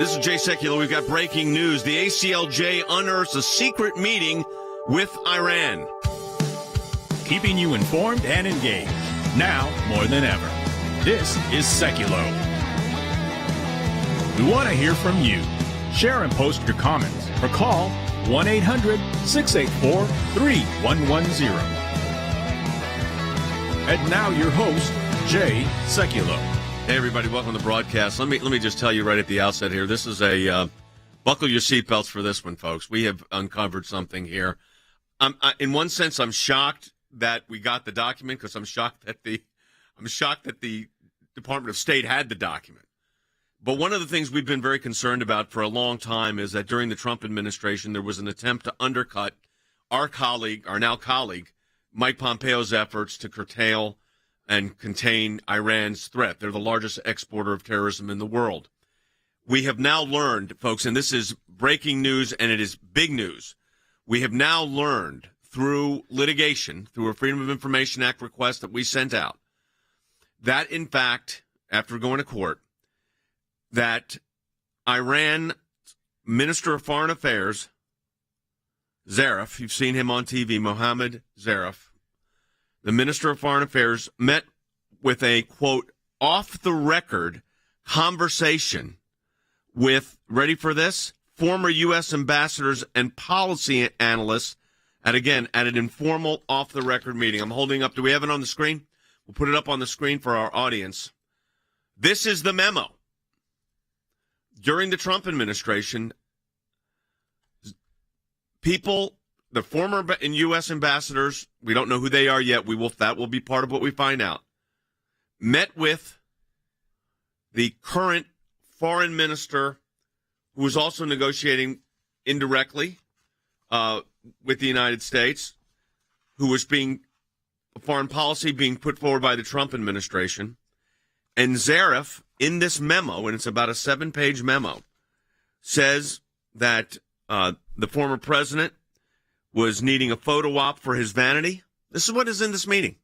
This is Jay Sekulow. We've got breaking news. The ACLJ unearths a secret meeting with Iran. Keeping you informed and engaged, now more than ever. This is Sekulow. We want to hear from you. Share and post your comments or call 1-800-684-3110. And now your host, Jay Sekulow. Hey, everybody, welcome to the broadcast. Let me just tell you right at the outset here, this is a buckle your seatbelts for this one, folks. We have uncovered something here. In one sense, I'm shocked that we got the document because I'm shocked that the Department of State had the document. But one of the things we've been very concerned about for a long time is that during the Trump administration, there was an attempt to undercut our now colleague, Mike Pompeo's efforts to curtail and contain Iran's threat. They're the largest exporter of terrorism in the world. We have now learned, folks, and this is breaking news and it is big news. We have now learned through litigation, through a Freedom of Information Act request that we sent out, that in fact, after going to court, that Iran Minister of Foreign Affairs, Zarif, you've seen him on TV, Mohamad Zarif, the Minister of Foreign Affairs, met with a, quote, off-the-record conversation with, ready for this, former U.S. ambassadors and policy analysts at an informal off-the-record meeting. I'm holding up, do we have it on the screen? We'll put it up on the screen for our audience. This is the memo. During the Trump administration, the former U.S. ambassadors, we don't know who they are yet. That will be part of what we find out. Met with the current foreign minister, who was also negotiating indirectly with the United States, who was foreign policy being put forward by the Trump administration. And Zarif, in this memo, and it's about a 7-page memo, says that the former president was needing a photo op for his vanity. This is what is in this meeting.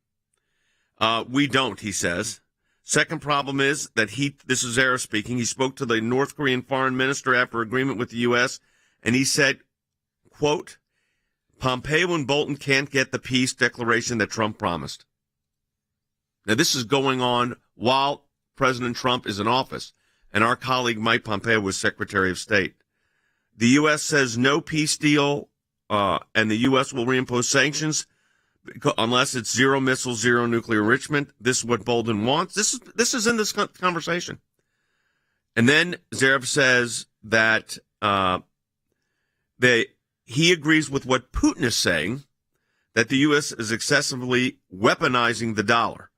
We don't, he says. Second problem is that this is Zarif speaking, he spoke to the North Korean foreign minister after agreement with the U.S., and he said, quote, Pompeo and Bolton can't get the peace declaration that Trump promised. Now, this is going on while President Trump is in office, and our colleague Mike Pompeo was Secretary of State. The U.S. says no peace deal, and the U.S. will reimpose sanctions unless it's zero missiles, zero nuclear enrichment. This is what Bolton wants. This is in this conversation. And then Zarif says that he agrees with what Putin is saying, that the U.S. is excessively weaponizing the dollar.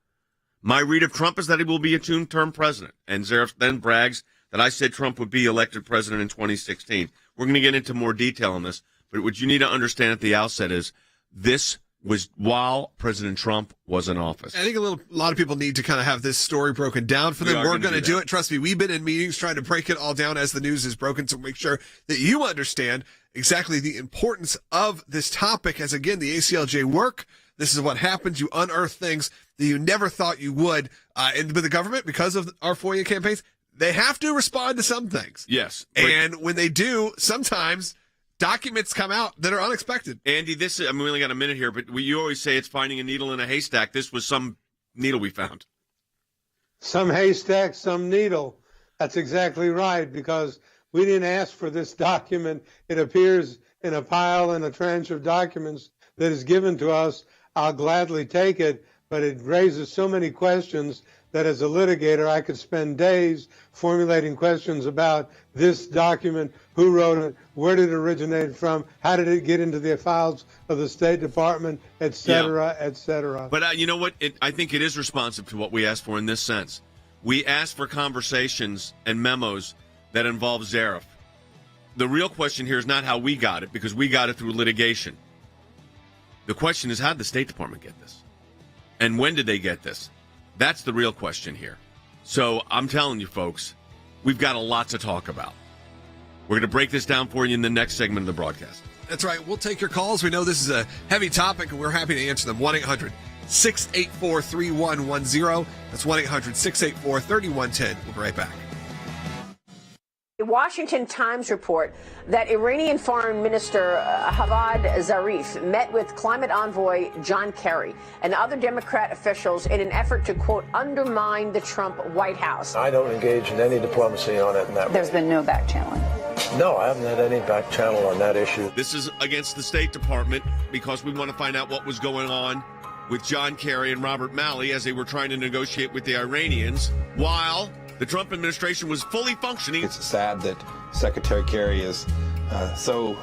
My read of Trump is that he will be a two-term president. And Zarif then brags that I said Trump would be elected president in 2016. We're going to get into more detail on this. But what you need to understand at the outset is this was while President Trump was in office. I think a lot of people need to kind of have this story broken down for them. We're going to do it. Trust me, we've been in meetings trying to break it all down as the news is broken to make sure that you understand exactly the importance of this topic. As again, the ACLJ work, this is what happens. You unearth things that you never thought you would. And with the government, because of our FOIA campaigns, they have to respond to some things. Yes. And when they do, sometimes documents come out that are unexpected. Andy, we only got a minute here, but you always say it's finding a needle in a haystack. This was some needle we found. Some haystack, some needle. That's exactly right, because we didn't ask for this document. It appears in a pile and a tranche of documents that is given to us. I'll gladly take it, but it raises so many questions that as a litigator, I could spend days formulating questions about this document, who wrote it, where did it originate from, how did it get into the files of the State Department, et cetera, et cetera. But you know what? I think it is responsive to what we asked for in this sense. We asked for conversations and memos that involve Zarif. The real question here is not how we got it, because we got it through litigation. The question is, how did the State Department get this? And when did they get this? That's the real question here. So I'm telling you, folks, we've got a lot to talk about. We're going to break this down for you in the next segment of the broadcast. That's right. We'll take your calls. We know this is a heavy topic, and we're happy to answer them. 1-800-684-3110. That's 1-800-684-3110. We'll be right back. Washington Times report that Iranian Foreign Minister Mohamad Zarif met with climate envoy John Kerry and other Democrat officials in an effort to, quote, undermine the Trump White House. I don't engage in any diplomacy on it in that There's been no back channeling. No, I haven't had any back channel on that issue. This is against the State Department because we want to find out what was going on with John Kerry and Robert Malley as they were trying to negotiate with the Iranians while the Trump administration was fully functioning. It's sad that Secretary Kerry is so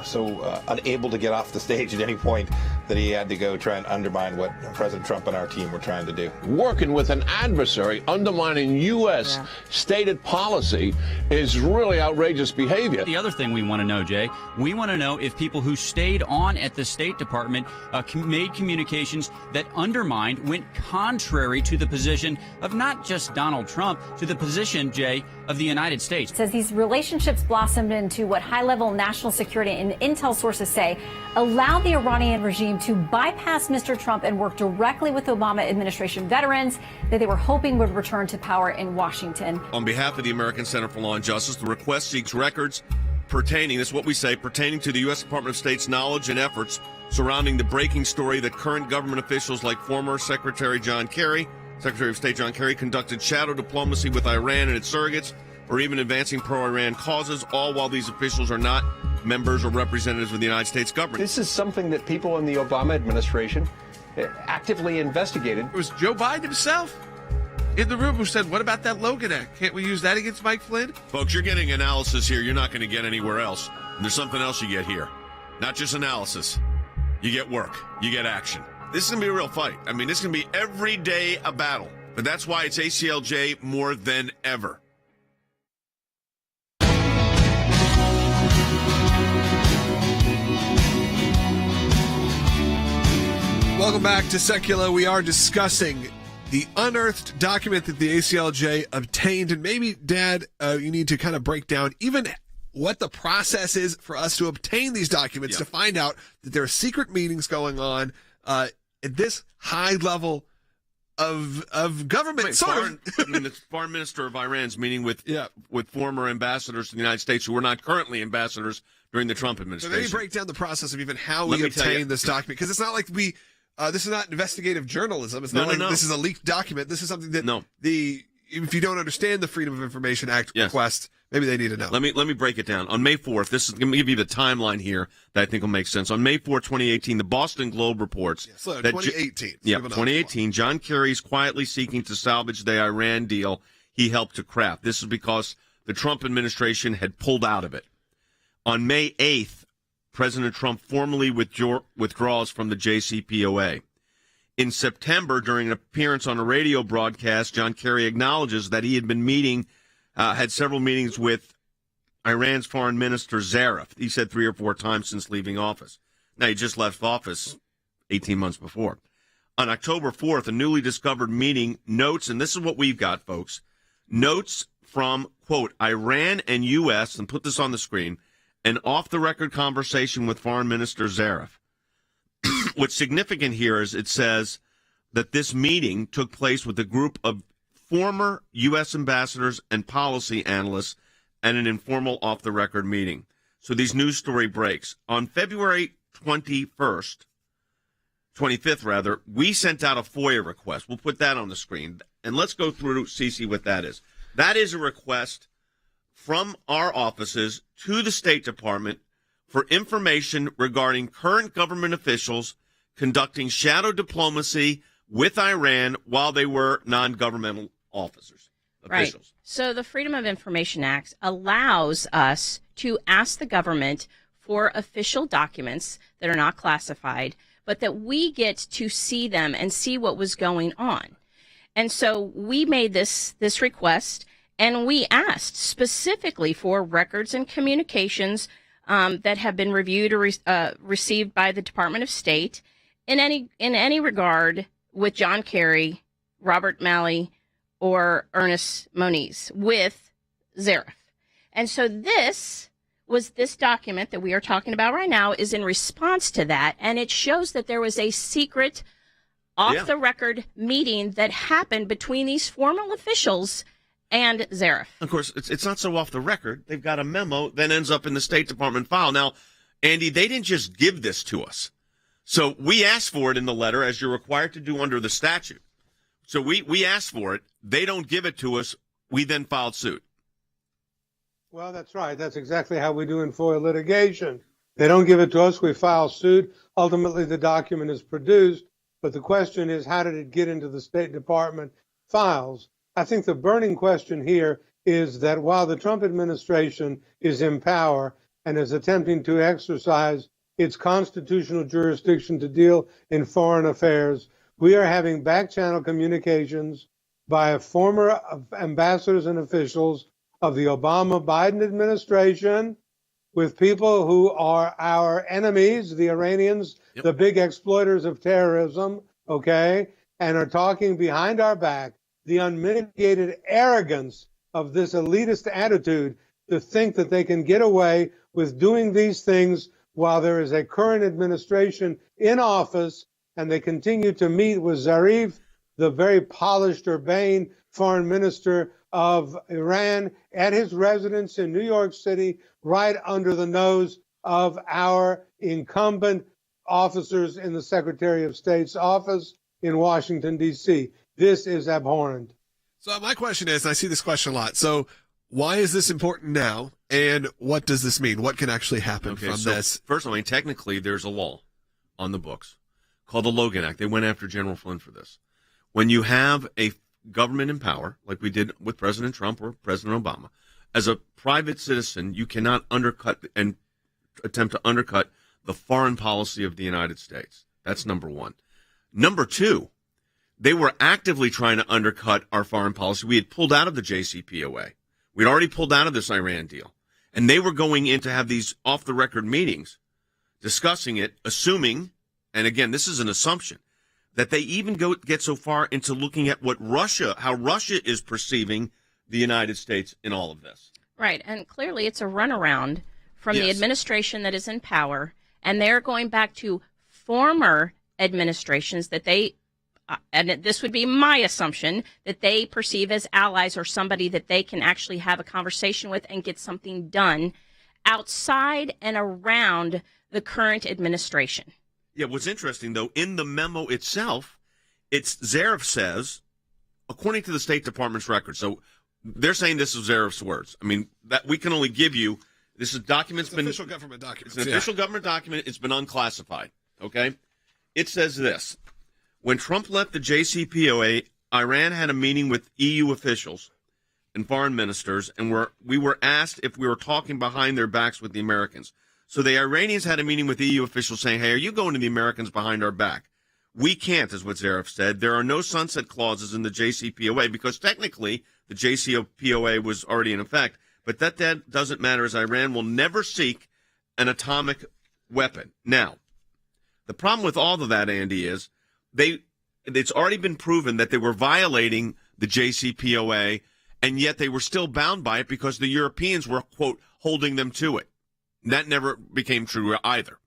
unable to get off the stage at any point that he had to go try and undermine what President Trump and our team were trying to do. Working with an adversary, undermining U.S. stated policy is really outrageous behavior. The other thing we want to know, Jay, we want to know if people who stayed on at the State Department made communications that undermined, went contrary to the position of not just Donald Trump, to the position, Jay, of the United States. It says these relationships blossomed into what high-level national security and intel sources say allowed the Iranian regime to bypass Mr. Trump and work directly with Obama administration veterans that they were hoping would return to power in Washington. On behalf of the American Center for Law and Justice, the request seeks records pertaining, this is what we say, pertaining to the U.S. Department of State's knowledge and efforts surrounding the breaking story that current government officials like former Secretary of State John Kerry conducted shadow diplomacy with Iran and its surrogates, or even advancing pro-Iran causes, all while these officials are not members or representatives of the United States government. This is something that people in the Obama administration actively investigated. It was Joe Biden himself in the room who said, what about that Logan Act? Can't we use that against Mike Flynn? Folks, you're getting analysis here you're not going to get anywhere else. And there's something else you get here. Not just analysis. You get work. You get action. This is going to be a real fight. I mean, this is going to be every day a battle. But that's why it's ACLJ more than ever. Welcome back to Sekulow. We are discussing the unearthed document that the ACLJ obtained. And maybe, Dad, you need to kind of break down even what the process is for us to obtain these documents, to find out that there are secret meetings going on at this high level of government. The foreign minister of Iran's meeting with former ambassadors to the United States who were not currently ambassadors during the Trump administration. So maybe break down the process of even how we obtain this document, because it's not like this is not investigative journalism. It's not this is a leaked document. This is something that if you don't understand the Freedom of Information Act request, maybe they need to know. Let me break it down. On May 4th, this is going to give you the timeline here that I think will make sense. On May 4th, 2018, the Boston Globe reports that 2018. 2018, John Kerry is quietly seeking to salvage the Iran deal he helped to craft. This is because the Trump administration had pulled out of it. On May 8th, President Trump formally withdraws from the JCPOA. In September, during an appearance on a radio broadcast, John Kerry acknowledges that he had been had several meetings with Iran's foreign minister, Zarif. He said 3 or 4 times since leaving office. Now, he just left office 18 months before. On October 4th, a newly discovered meeting notes, and this is what we've got, folks, notes from, quote, Iran and U.S., and put this on the screen, an off-the-record conversation with Foreign Minister Zarif. What's significant here is it says that this meeting took place with a group of former U.S. ambassadors and policy analysts and an informal off-the-record meeting. So these news story breaks. On February 25th, we sent out a FOIA request. We'll put that on the screen. And let's go through, Cece, what that is. That is a request from our offices to the State Department for information regarding current government officials conducting shadow diplomacy with Iran while they were non-governmental officers. Right. So the Freedom of Information Act allows us to ask the government for official documents that are not classified, but that we get to see them and see what was going on. And so we made this request, and we asked specifically for records and communications that have been reviewed or received by the Department of State in any regard with John Kerry, Robert Malley, or Ernest Moniz with Zarif. And so this document that we are talking about right now is in response to that, and it shows that there was a secret off-the-record meeting that happened between these formal officials And Zarif. Of course, it's not so off the record. They've got a memo that ends up in the State Department file. Now, Andy, they didn't just give this to us. So we asked for it in the letter, as you're required to do under the statute. So we asked for it. They don't give it to us. We then filed suit. Well, that's right. That's exactly how we do in FOIA litigation. They don't give it to us. We file suit. Ultimately, the document is produced. But the question is, how did it get into the State Department files? I think the burning question here is that while the Trump administration is in power and is attempting to exercise its constitutional jurisdiction to deal in foreign affairs, we are having back-channel communications by former ambassadors and officials of the Obama-Biden administration with people who are our enemies, the Iranians, the big exploiters of terrorism, okay, and are talking behind our back. The unmitigated arrogance of this elitist attitude to think that they can get away with doing these things while there is a current administration in office, and they continue to meet with Zarif, the very polished, urbane foreign minister of Iran, at his residence in New York City, right under the nose of our incumbent officers in the Secretary of State's office in Washington, D.C. This is abhorrent. So my question is, and I see this question a lot, so why is this important now, and what does this mean? What can actually happen from this? First of all, technically, there's a law on the books called the Logan Act. They went after General Flynn for this. When you have a government in power, like we did with President Trump or President Obama, as a private citizen, you cannot undercut and attempt to undercut the foreign policy of the United States. That's number one. Number two, they were actively trying to undercut our foreign policy. We had pulled out of the JCPOA. We'd already pulled out of this Iran deal. And they were going in to have these off-the-record meetings discussing it, assuming, and again, this is an assumption, that they even get so far into looking at how Russia is perceiving the United States in all of this. Right, and clearly it's a runaround from the administration that is in power, and they're going back to former administrations that they, and this would be my assumption, that they perceive as allies or somebody that they can actually have a conversation with and get something done outside and around the current administration. Yeah, what's interesting, though, in the memo itself, Zarif says, according to the State Department's record, so they're saying this is Zarif's words. I mean, that we can only give you, this is documents. It's an official government document. It's an official government document. It's been unclassified, okay? It says this. When Trump left the JCPOA, Iran had a meeting with EU officials and foreign ministers, and we were asked if we were talking behind their backs with the Americans. So the Iranians had a meeting with EU officials saying, hey, are you going to the Americans behind our back? We can't, is what Zarif said. There are no sunset clauses in the JCPOA because technically the JCPOA was already in effect. But that doesn't matter, as Iran will never seek an atomic weapon. Now, the problem with all of that, Andy, is it's already been proven that they were violating the JCPOA, and yet they were still bound by it because the Europeans were, quote, holding them to it. That never became true either.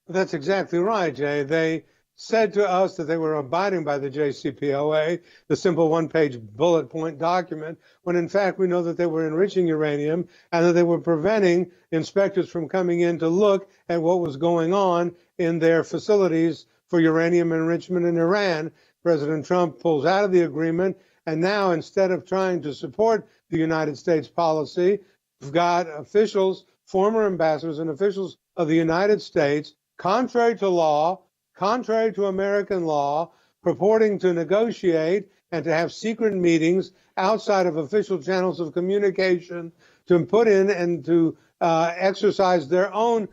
That's exactly right, Jay. They said to us that they were abiding by the JCPOA, the simple one-page bullet point document, when in fact we know that they were enriching uranium and that they were preventing inspectors from coming in to look at what was going on in their facilities for uranium enrichment in Iran. President Trump pulls out of the agreement, and now instead of trying to support the United States policy, we've got officials, former ambassadors and officials of the United States, contrary to law, contrary to American law, purporting to negotiate and to have secret meetings outside of official channels of communication to put in and to exercise their own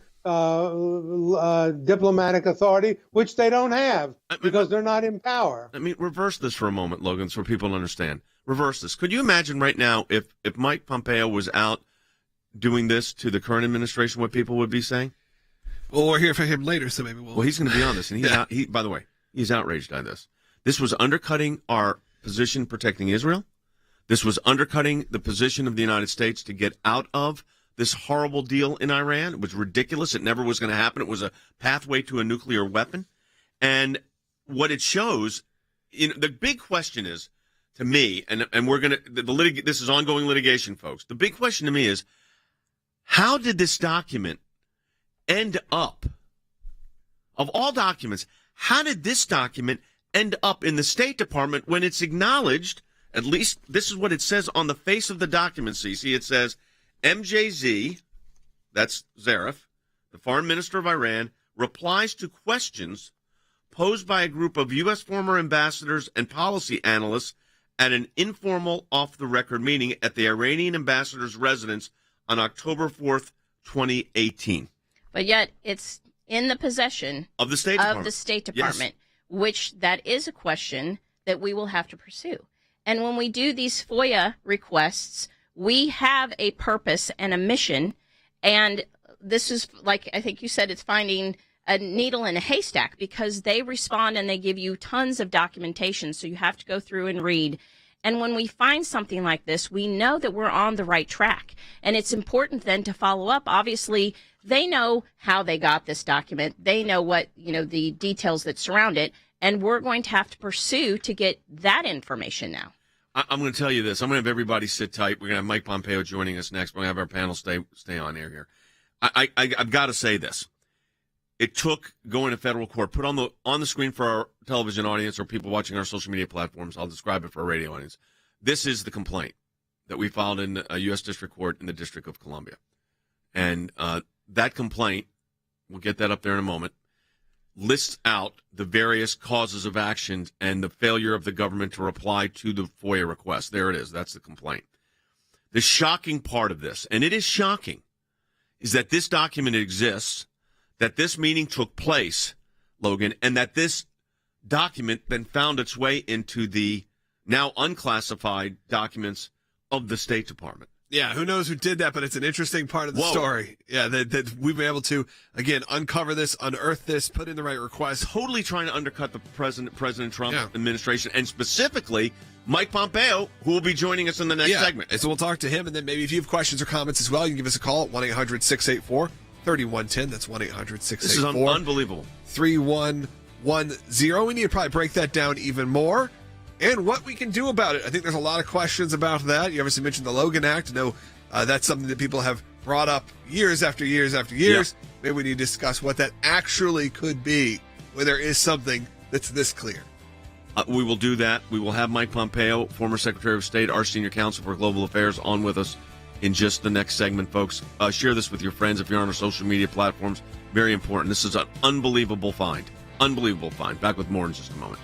diplomatic authority, which they don't have because they're not in power. I mean, reverse this for a moment, Logan, so people understand. Reverse this. Could you imagine right now if Mike Pompeo was out doing this to the current administration, what people would be saying? Well, we'll hear from him later, so maybe we'll... Well, he's going to be on this, and by the way, he's outraged by this. This was undercutting our position protecting Israel. This was undercutting the position of the United States to get out of this horrible deal in Iran. It was ridiculous. It never was going to happen. It was a pathway to a nuclear weapon. And what it shows, the big question is, to me, and we're going to, this is ongoing litigation, folks. The big question to me is, how did this document end up, of all documents, how did this document end up in the State Department when it's acknowledged, at least this is what it says on the face of the document, Cece. It says, MJZ, that's Zarif, the foreign minister of Iran, replies to questions posed by a group of U.S. former ambassadors and policy analysts at an informal off-the-record meeting at the Iranian ambassador's residence on October 4th, 2018. But yet it's in the possession of the State Department, which that is a question that we will have to pursue. And when we do these FOIA requests, we have a purpose and a mission. And this is, like I think you said, it's finding a needle in a haystack, because they respond and they give you tons of documentation. So you have to go through and read. And when we find something like this, we know that we're on the right track. And it's important then to follow up. Obviously, they know how they got this document. They know what, the details that surround it. And we're going to have to pursue to get that information now. I'm going to tell you this. I'm going to have everybody sit tight. We're going to have Mike Pompeo joining us next. We're going to have our panel stay on air here. I've got to say this. It took going to federal court, put on the screen for our television audience or people watching our social media platforms. I'll describe it for our radio audience. This is the complaint that we filed in a U.S. District Court in the District of Columbia. And that complaint, we'll get that up there in a moment, lists out the various causes of action and the failure of the government to reply to the FOIA request. There it is. That's the complaint. The shocking part of this, and it is shocking, is that this document exists, that this meeting took place, Logan, and that this document then found its way into the now unclassified documents of the State Department. Yeah, who knows who did that, but it's an interesting part of the story. Yeah, that we've been able to, again, uncover this, unearth this, put in the right request. Totally trying to undercut the President Trump administration, and specifically Mike Pompeo, who will be joining us in the next segment. So we'll talk to him, and then maybe if you have questions or comments as well, you can give us a call at 1-800-684-3110. That's 1-800-684. This is unbelievable. 3110. We need to probably break that down even more. And what we can do about it. I think there's a lot of questions about that. You obviously mentioned the Logan Act. I know that's something that people have brought up years after years after years. Yeah. Maybe we need to discuss what that actually could be when there is something that's this clear. We will do that. We will have Mike Pompeo, former Secretary of State, our senior counsel for global affairs, on with us in just the next segment, folks. Share this with your friends if you're on our social media platforms. Very important. This is an unbelievable find. Unbelievable find. Back with more in just a moment.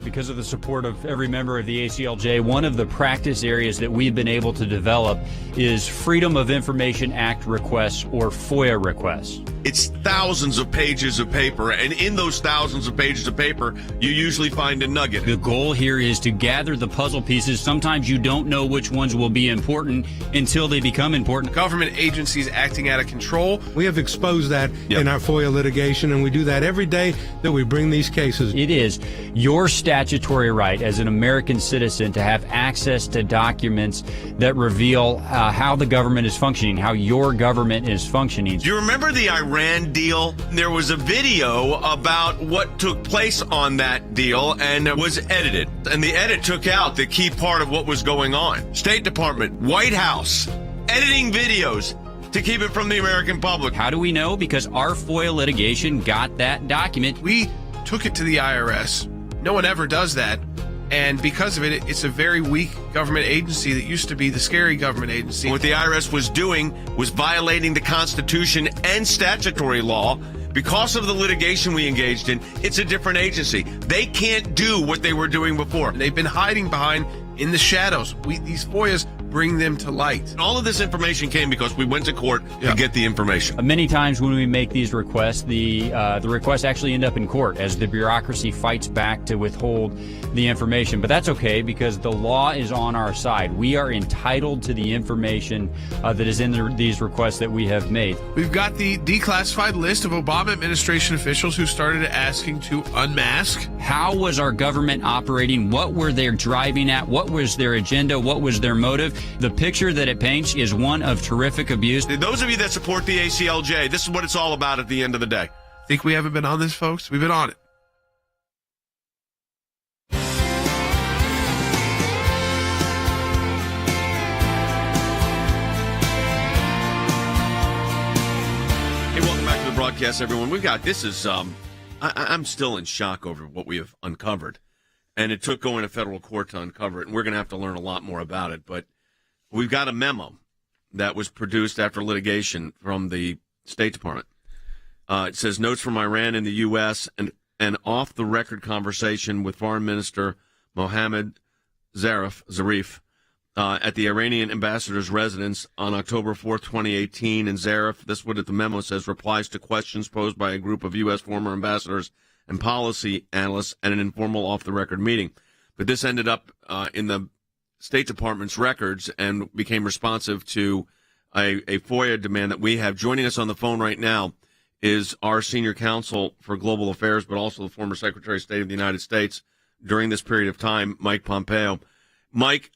Because of the support of every member of the ACLJ, one of the practice areas that we've been able to develop is Freedom of Information Act requests, or FOIA requests. It's thousands of pages of paper, and in those thousands of pages of paper, you usually find a nugget. The goal here is to gather the puzzle pieces. Sometimes you don't know which ones will be important until they become important. Government agencies acting out of control. We have exposed that in our FOIA litigation, and we do that every day that we bring these cases. It is your statutory right as an American citizen to have access to documents that reveal how the government is functioning, how your government is functioning. Do you remember the Iran deal? There was a video about what took place on that deal, and it was edited. And the edit took out the key part of what was going on. State Department, White House, editing videos to keep it from the American public. How do we know? Because our FOIA litigation got that document. We took it to the IRS. No one ever does that. And because of it, it's a very weak government agency that used to be the scary government agency. What the IRS was doing was violating the Constitution and statutory law. Because of the litigation we engaged in, it's a different agency. They can't do what they were doing before. They've been hiding behind in the shadows. These FOIAs bring them to light. And all of this information came because we went to court to get the information. Many times when we make these requests, the requests actually end up in court as the bureaucracy fights back to withhold the information. But that's okay, because the law is on our side. We are entitled to the information that is in these requests that we have made. We've got the declassified list of Obama administration officials who started asking to unmask. How was our government operating? What were they driving at? What was their agenda? What was their motive? The picture that it paints is one of terrific abuse. Those of you that support the ACLJ, this is what it's all about at the end of the day. Think we haven't been on this, folks? We've been on it. Hey, welcome back to the broadcast, everyone. I'm still in shock over what we have uncovered. And it took going to federal court to uncover it, and we're going to have to learn a lot more about it. But we've got a memo that was produced after litigation from the State Department. It says, notes from Iran and the U.S. and an off-the-record conversation with Foreign Minister Mohamad Zarif at the Iranian ambassador's residence on October 4th, 2018. And Zarif, this is what the memo says, replies to questions posed by a group of U.S. former ambassadors and policy analysts at an informal off-the-record meeting. But this ended up in the State Department's records and became responsive to a FOIA demand that we have. Joining us on the phone right now is our senior counsel for global affairs, but also the former Secretary of State of the United States during this period of time, Mike Pompeo. Mike,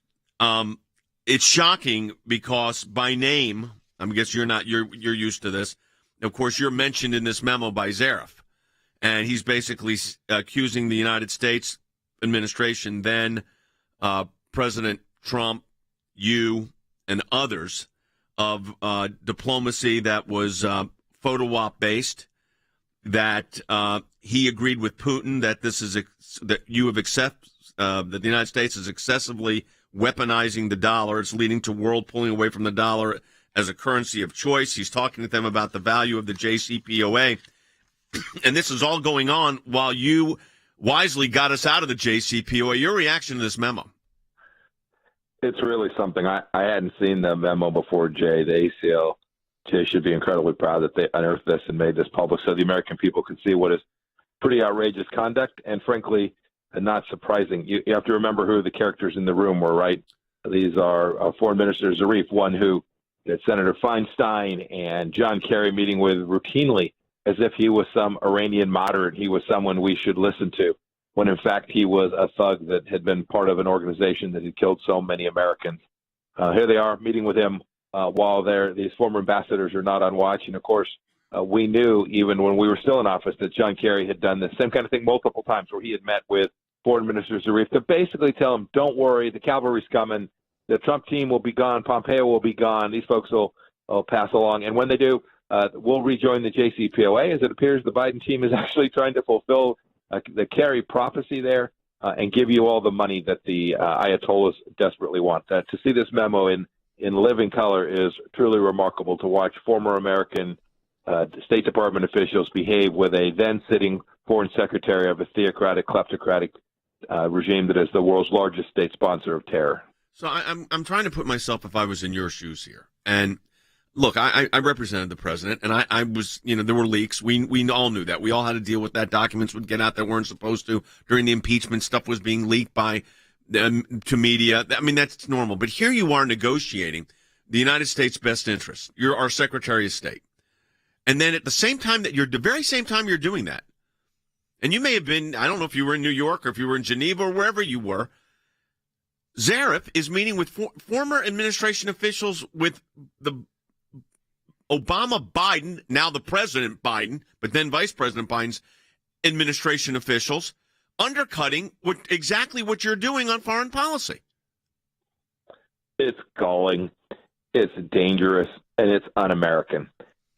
it's shocking because by name, I guess you're used to this. Of course, you're mentioned in this memo by Zarif, and he's basically accusing the United States administration, then President Trump, you, and others of diplomacy that was photo op based, that he agreed with Putin that that the United States is excessively weaponizing the dollar. It's leading to world pulling away from the dollar as a currency of choice. He's talking to them about the value of the JCPOA. And this is all going on while you wisely got us out of the JCPOA. Your reaction to this memo? It's really something. I hadn't seen the memo before, Jay. The ACLJ should be incredibly proud that they unearthed this and made this public so the American people can see what is pretty outrageous conduct and, frankly, not surprising. You have to remember who the characters in the room were, right? These are Foreign Minister Zarif, one who Senator Feinstein and John Kerry meeting with routinely as if he was some Iranian moderate. He was someone we should listen to, when in fact he was a thug that had been part of an organization that had killed so many Americans. Here they are meeting with him while these former ambassadors are not on watch. And of course, we knew even when we were still in office that John Kerry had done the same kind of thing multiple times, where he had met with Foreign Minister Zarif to basically tell him, don't worry, the cavalry's coming. The Trump team will be gone. Pompeo will be gone. These folks will pass along. And when they do, we'll rejoin the JCPOA. As it appears, the Biden team is actually trying to fulfill the Kerry prophecy there and give you all the money that the Ayatollahs desperately want. To see this memo in living color is truly remarkable, to watch former American State Department officials behave with a then-sitting foreign secretary of a theocratic, kleptocratic regime that is the world's largest state sponsor of terror. So I'm trying to put myself, if I was in your shoes here. And look, I represented the president, and I was, there were leaks. We all knew that. We all had to deal with that. Documents would get out that weren't supposed to. During the impeachment, stuff was being leaked to media. I mean, that's normal. But here you are negotiating the United States' best interests. You're our Secretary of State. And then at the very same time you're doing that, and you may have been, I don't know if you were in New York or if you were in Geneva or wherever you were, Zarif is meeting with former administration officials with the Obama-Biden, now the President Biden, but then Vice President Biden's administration officials, undercutting exactly what you're doing on foreign policy. It's galling, it's dangerous, and it's un-American.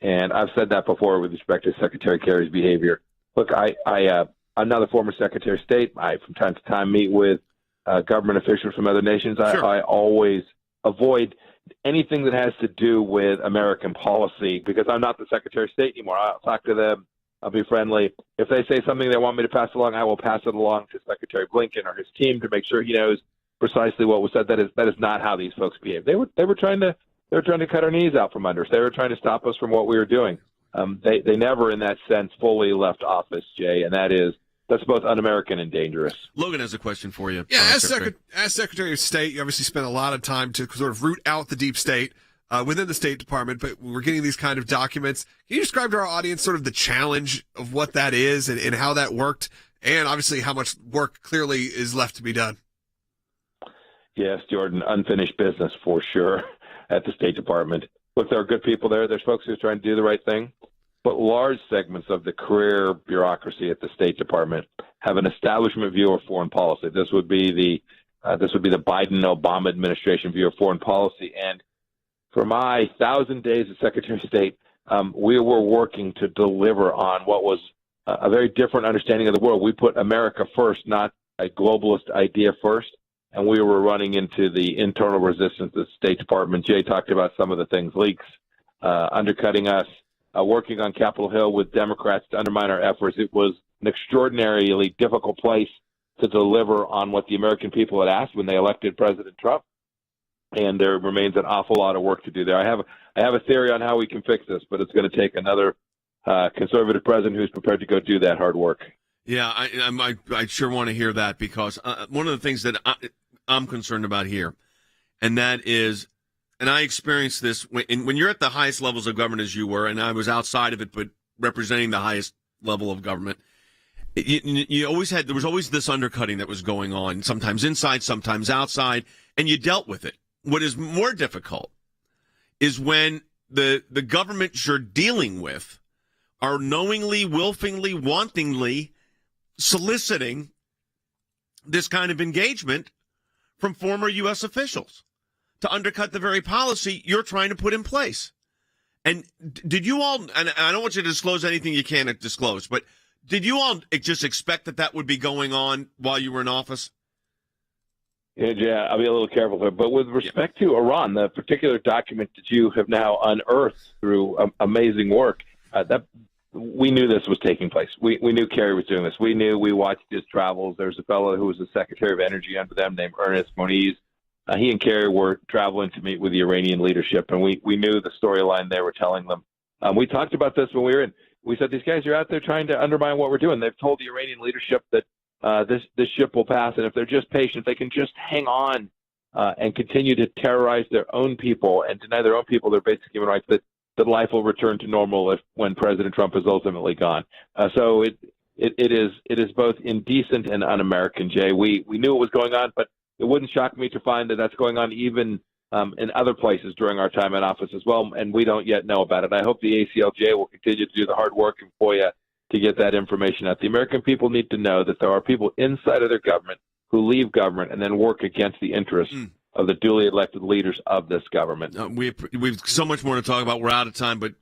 And I've said that before with respect to Secretary Kerry's behavior. Look, I'm not a former Secretary of State. I, from time to time, meet with government officials from other nations. Sure. I always avoid anything that has to do with American policy because I'm not the Secretary of State anymore. I'll talk to them. I'll be friendly. If they say something they want me to pass along, I will pass it along to Secretary Blinken or his team to make sure he knows precisely what was said. That is not how these folks behave. They were trying to cut our knees out from under us. They were trying to stop us from what we were doing. They never, in that sense, fully left office, Jay, and that's both un-American and dangerous. Logan has a question for you. Yeah, as Secretary of State, you obviously spent a lot of time to sort of root out the deep state within the State Department, but we're getting these kind of documents. Can you describe to our audience sort of the challenge of what that is and how that worked, and obviously how much work clearly is left to be done? Yes, Jordan, unfinished business for sure at the State Department. Look, there are good people there. There's folks who are trying to do the right thing. But large segments of the career bureaucracy at the State Department have an establishment view of foreign policy. This would be the Biden-Obama administration view of foreign policy. And for my 1,000 days as Secretary of State, we were working to deliver on what was a very different understanding of the world. We put America first, not a globalist idea first. And we were running into the internal resistance of the State Department. Jay talked about some of the things, leaks, undercutting us, working on Capitol Hill with Democrats to undermine our efforts. It was an extraordinarily difficult place to deliver on what the American people had asked when they elected President Trump. And there remains an awful lot of work to do there. I have a theory on how we can fix this, but it's going to take another conservative president who's prepared to go do that hard work. Yeah, I sure want to hear that, because one of the things that I'm concerned about here, and that is, and I experienced this when you're at the highest levels of government as you were, and I was outside of it, but representing the highest level of government. There was always this undercutting that was going on, sometimes inside, sometimes outside, and you dealt with it. What is more difficult is when the government you're dealing with are knowingly, willfully, wantingly soliciting this kind of engagement from former U.S. officials to undercut the very policy you're trying to put in place. And did you all, and I don't want you to disclose anything you can't disclose, but did you all just expect that would be going on while you were in office? Yeah, I'll be a little careful here. But with respect to Iran, the particular document that you have now unearthed through amazing work, that we knew this was taking place. We knew Kerry was doing this. We watched his travels. There's a fellow who was the Secretary of Energy under them named Ernest Moniz. He and Kerry were traveling to meet with the Iranian leadership, and we knew the storyline they were telling them. We talked about this when we were in. We said, these guys are out there trying to undermine what we're doing. They've told the Iranian leadership that this ship will pass, and if they're just patient, they can just hang on and continue to terrorize their own people and deny their own people their basic human rights, that life will return to normal when President Trump is ultimately gone. So it is both indecent and un-American, Jay. We knew what was going on, but it wouldn't shock me to find that that's going on even in other places during our time in office as well, and we don't yet know about it. I hope the ACLJ will continue to do the hard work in FOIA to get that information out. The American people need to know that there are people inside of their government who leave government and then work against the interests of the duly elected leaders of this government. We've so much more to talk about. We're out of time, but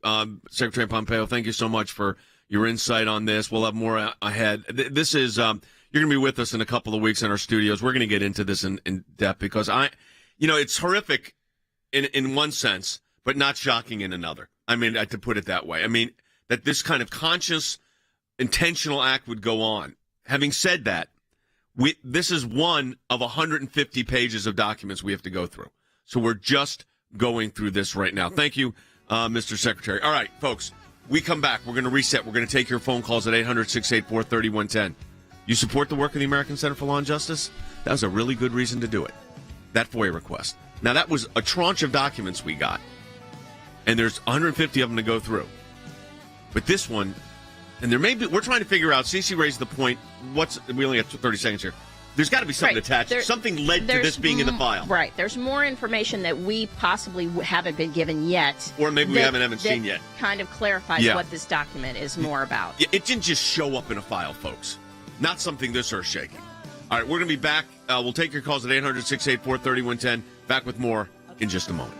Secretary Pompeo, thank you so much for your insight on this. We'll have more ahead. This is you're going to be with us in a couple of weeks in our studios. We're going to get into this in depth because it's horrific in one sense, but not shocking in another. I mean, to put it that way. I mean, that this kind of conscious, intentional act would go on. Having said that, this is one of 150 pages of documents we have to go through. So we're just going through this right now. Thank you, Mr. Secretary. All right, folks, we come back. We're going to reset. We're going to take your phone calls at 800-684-3110. You support the work of the American Center for Law and Justice? That was a really good reason to do it, that FOIA request. Now, that was a tranche of documents we got, and there's 150 of them to go through. But this one, and there may be, we're trying to figure out, Cece raised the point, we only have 30 seconds here. There's got to be something attached. Something led to this being in the file. Right. There's more information that we possibly haven't been given yet. Or maybe we haven't seen yet. Kind of clarifies what this document is more about. Yeah, it didn't just show up in a file, folks. Not something this earth-shaking. All right, we're going to be back. We'll take your calls at 800-684-3110. Back with more in just a moment.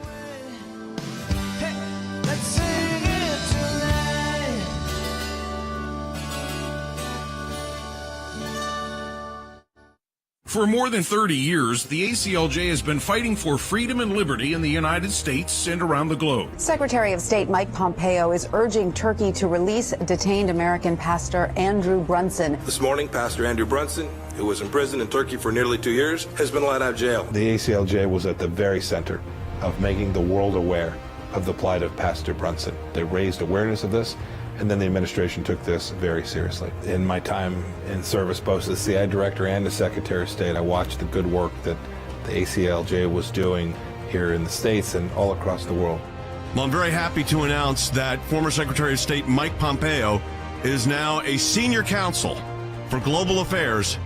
For more than 30 years, the ACLJ has been fighting for freedom and liberty in the United States and around the globe. Secretary of State Mike Pompeo is urging Turkey to release detained American pastor Andrew Brunson. This morning, Pastor Andrew Brunson, who was in prison in Turkey for nearly 2 years, has been let out of jail. The ACLJ was at the very center of making the world aware of the plight of Pastor Brunson. They raised awareness of this, and then the administration took this very seriously. In my time in service, both as the CI director and as Secretary of State, I watched the good work that the ACLJ was doing here in the States and all across the world. Well, I'm very happy to announce that former Secretary of State Mike Pompeo is now a senior counsel for global affairs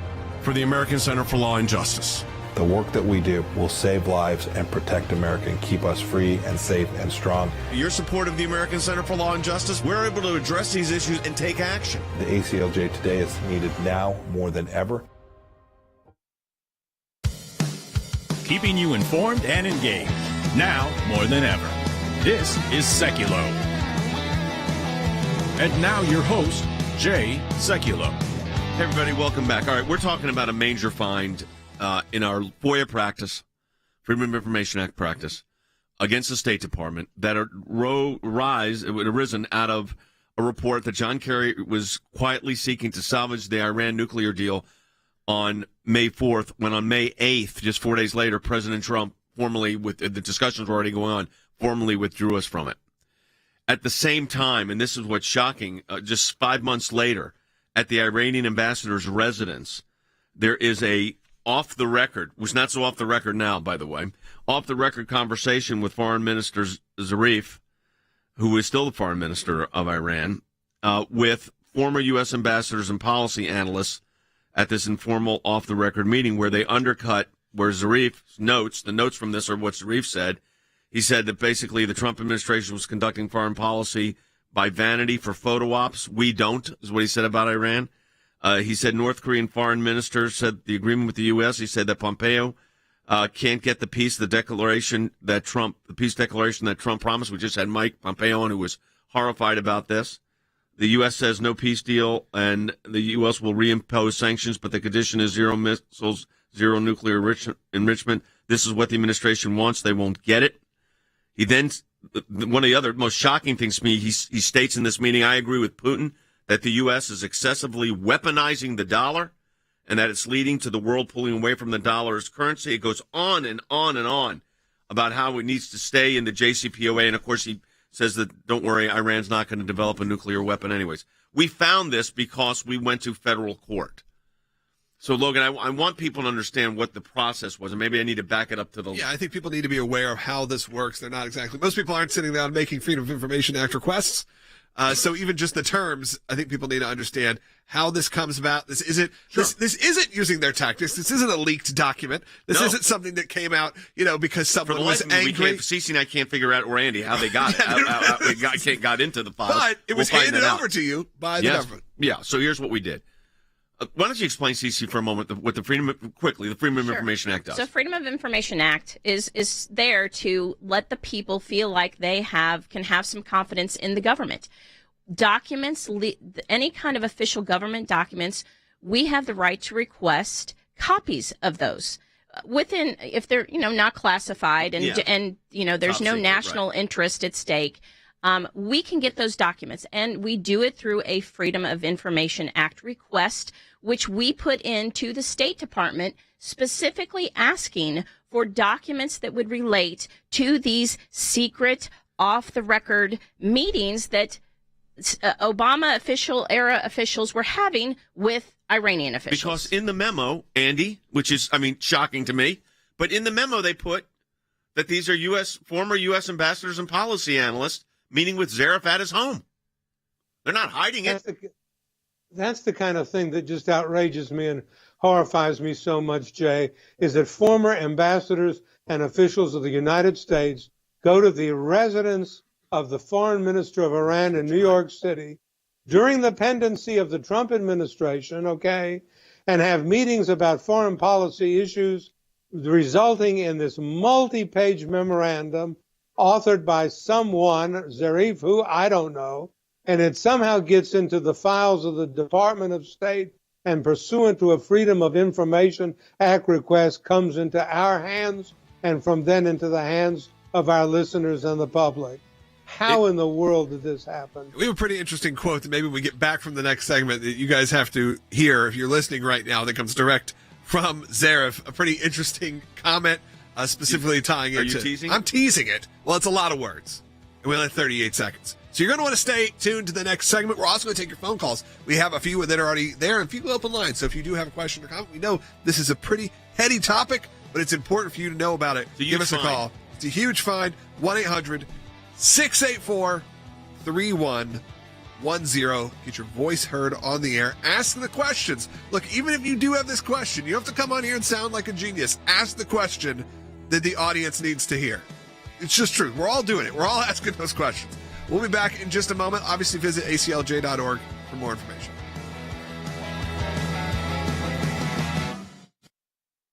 for the American Center for Law and Justice. The work that we do will save lives and protect America and keep us free and safe and strong. Your support of the American Center for Law and Justice, we're able to address these issues and take action. The ACLJ today is needed now more than ever. Keeping you informed and engaged, now more than ever. This is Sekulow. And now your host, Jay Sekulow. Hey everybody, welcome back. All right, we're talking about a major find in our FOIA practice, Freedom of Information Act practice, against the State Department that arisen out of a report that John Kerry was quietly seeking to salvage the Iran nuclear deal on May 4th, when on May 8th, just 4 days later, President Trump formally, with the discussions were already going on, formally withdrew us from it. At the same time, and this is what's shocking, just 5 months later, at the Iranian ambassador's residence, there is a off-the-record, was not so off-the-record now, by the way, off-the-record conversation with Foreign Minister Zarif, who is still the Foreign Minister of Iran, with former U.S. ambassadors and policy analysts at this informal off-the-record meeting where they undercut, where Zarif's notes, the notes from this are what Zarif said. He said that basically the Trump administration was conducting foreign policy by vanity for photo ops. We don't, is what he said about Iran. He said North Korean foreign minister said the agreement with the U.S. He said that Pompeo can't get the peace declaration that Trump promised. We just had Mike Pompeo on, who was horrified about this. The U.S. says no peace deal, and the U.S. will reimpose sanctions, but the condition is zero missiles, zero nuclear enrichment. This is what the administration wants. They won't get it. He then, one of the other most shocking things to me, he states in this meeting, I agree with Putin that the U.S. is excessively weaponizing the dollar and that it's leading to the world pulling away from the dollar as currency. It goes on and on and on about how it needs to stay in the JCPOA. And, of course, he says that, don't worry, Iran's not going to develop a nuclear weapon anyways. We found this because we went to federal court. So, Logan, I want people to understand what the process was, and maybe I need to back it up to the... Yeah, I think people need to be aware of how this works. They're not exactly... Most people aren't sitting down making Freedom of Information Act requests. So even just the terms, I think people need to understand how this comes about. This isn't this isn't using their tactics. This isn't a leaked document. This isn't something that came out, because someone was angry. Cece and I can't figure out, or Andy, how they got it. how they got into the files. But it was handed over to you by the government. Yeah. So here's what we did. Why don't you explain, Cece, for a moment what the Freedom of Information Act does? So Freedom of Information Act is there to let the people feel like they can have some confidence in the government. Documents, any kind of official government documents, we have the right to request copies of those. If they're not classified and there's no national interest at stake. We can get those documents, and we do it through a Freedom of Information Act request, which we put into the State Department, specifically asking for documents that would relate to these secret, off-the-record meetings that Obama era officials were having with Iranian officials. Because in the memo, Andy, which is, shocking to me, but in the memo they put that these are former U.S. ambassadors and policy analysts meeting with Zarif at his home. They're not hiding it. That's the kind of thing that just outrages me and horrifies me so much, Jay, is that former ambassadors and officials of the United States go to the residence of the foreign minister of Iran in New York City during the pendency of the Trump administration, and have meetings about foreign policy issues, resulting in this multi-page memorandum authored by someone, Zarif, who I don't know, and it somehow gets into the files of the Department of State and pursuant to a Freedom of Information Act request comes into our hands and from then into the hands of our listeners and the public. How in the world did this happen? We have a pretty interesting quote that maybe we get back from the next segment that you guys have to hear if you're listening right now that comes direct from Zarif. A pretty interesting comment. Specifically tying into... Are you teasing? I'm teasing it. Well, it's a lot of words. And we only have 38 seconds. So you're going to want to stay tuned to the next segment. We're also going to take your phone calls. We have a few that are already there and a few open lines. So if you do have a question or comment, we know this is a pretty heady topic, but it's important for you to know about it. Give us a call. It's a huge find. 1-800-684-3145. Get your voice heard on the air. Ask the questions. Look, even if you do have this question, you have to come on here and sound like a genius. Ask the question that the audience needs to hear. It's just true. We're all doing it. We're all asking those questions. We'll be back in just a moment. Obviously, visit aclj.org for more information.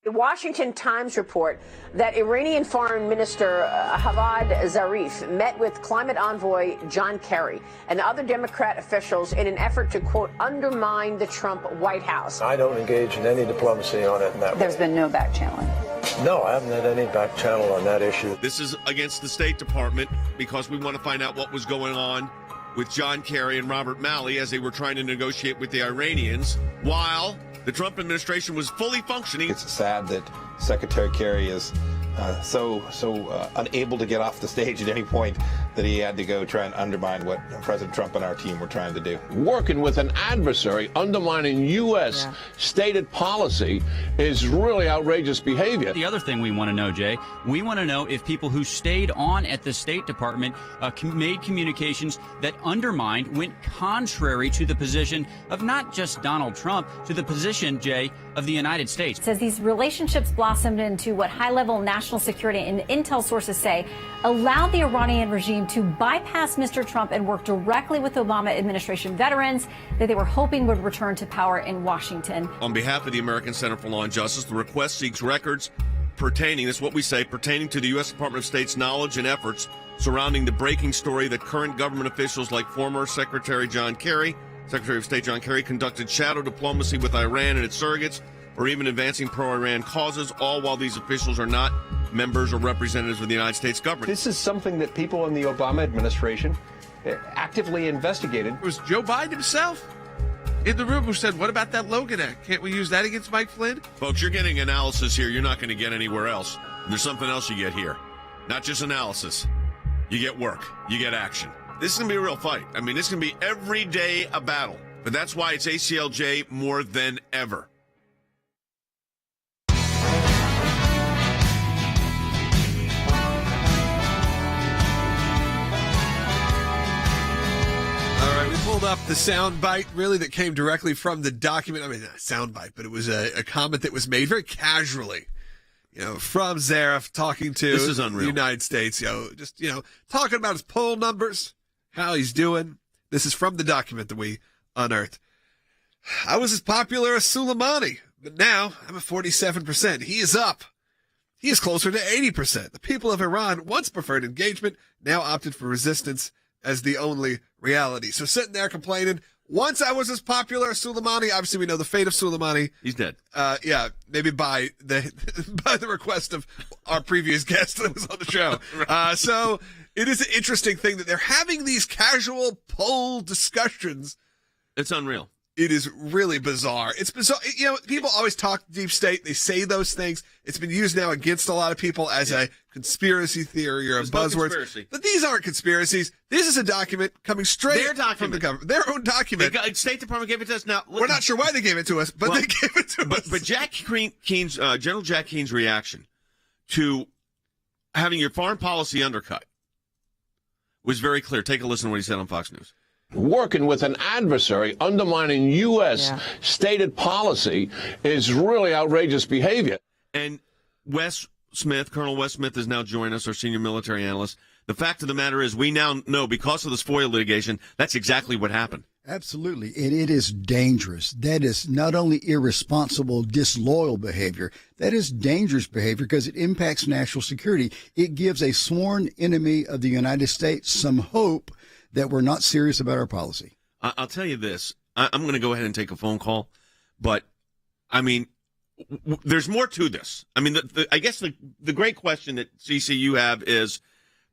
The Washington Times report that Iranian Foreign Minister Mohamad Zarif met with climate envoy John Kerry and other Democrat officials in an effort to, quote, undermine the Trump White House. I don't engage in any diplomacy on it in that There's been no back channeling. No, I haven't had any back channel on that issue. This is against the State Department because we want to find out what was going on with John Kerry and Robert Malley as they were trying to negotiate with the Iranians while the Trump administration was fully functioning. It's sad that Secretary Kerry is so unable to get off the stage at any point that he had to go try and undermine what President Trump and our team were trying to do. Working with an adversary, undermining U.S. stated policy is really outrageous behavior. The other thing we want to know, Jay, we want to know if people who stayed on at the State Department made communications that undermined, went contrary to the position of not just Donald Trump, to the position, Jay, of the United States. It says these relationships blossomed into what high-level national security and intel sources say allowed the Iranian regime to bypass Mr. Trump and work directly with Obama administration veterans that they were hoping would return to power in Washington. On behalf of the American Center for Law and Justice, the request seeks records pertaining, this is what we say, pertaining to the U.S. Department of State's knowledge and efforts surrounding the breaking story that current government officials like former Secretary of State John Kerry conducted shadow diplomacy with Iran and its surrogates, or even advancing pro-Iran causes, all while these officials are not members or representatives of the United States government. This is something that people in the Obama administration actively investigated. It was Joe Biden himself in the room who said, what about that Logan Act? Can't we use that against Mike Flynn? Folks, you're getting analysis here you're not going to get anywhere else. And there's something else you get here. Not just analysis. You get work. You get action. This is going to be a real fight. I mean, this is going to be every day a battle. But that's why it's ACLJ more than ever. Pulled up the sound bite, really, that came directly from the document. I mean, not a sound bite, but it was a comment that was made very casually, from Zarif talking to this is unreal. The United States, talking about his poll numbers, how he's doing. This is from the document that we unearthed. I was as popular as Soleimani, but now I'm at 47%. He is up. He is closer to 80%. The people of Iran once preferred engagement, now opted for resistance as the only reality. So sitting there complaining, once I was as popular as Soleimani, obviously we know the fate of Soleimani. He's dead. Maybe by the request of our previous guest that was on the show. Right. So it is an interesting thing that they're having these casual poll discussions. It's unreal. It is really bizarre. It's bizarre. People always talk deep state. They say those things. It's been used now against a lot of people as a conspiracy theory or a buzzword. No, but these aren't conspiracies. This is a document coming straight from the government. Their own document. State Department gave it to us. Now we're not sure why they gave it to us, but they gave it to us. But General Jack Keane's reaction to having your foreign policy undercut was very clear. Take a listen to what he said on Fox News. Working with an adversary, undermining U.S. stated policy is really outrageous behavior. And Colonel Wes Smith is now joining us, our senior military analyst. The fact of the matter is we now know, because of this FOIA litigation, that's exactly what happened. Absolutely. It is dangerous. That is not only irresponsible, disloyal behavior, that is dangerous behavior because it impacts national security. It gives a sworn enemy of the United States some hope that we're not serious about our policy. I'll tell you this. I'm going to go ahead and take a phone call, but, I mean, there's more to this. I mean, I guess the great question that CCU have is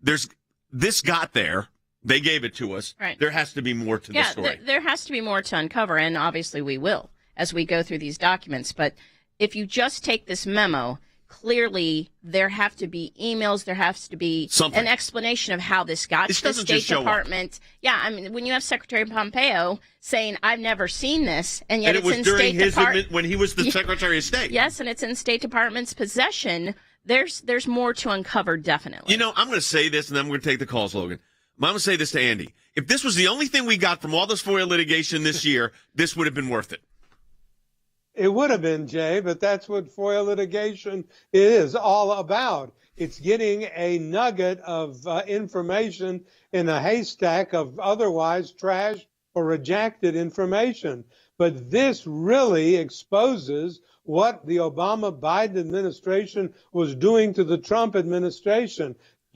this got there. They gave it to us. Right. There has to be more to the story. There has to be more to uncover, and obviously we will as we go through these documents. But if you just take this memo, clearly there have to be emails, there has to be an explanation of how this got to the State Department. Yeah, I mean, when you have Secretary Pompeo saying, I've never seen this, and yet it's in State Department. When he was the Secretary of State. Yes, and it's in State Department's possession. There's more to uncover, definitely. I'm going to say this, and then I'm going to take the calls, Logan. I'm going to say this to Andy. If this was the only thing we got from all this FOIA litigation this year, this would have been worth it. It would have been, Jay, but that's what FOIA litigation is all about. It's getting a nugget of information in a haystack of otherwise trash or rejected information. But this really exposes what the Obama-Biden administration was doing to the Trump administration.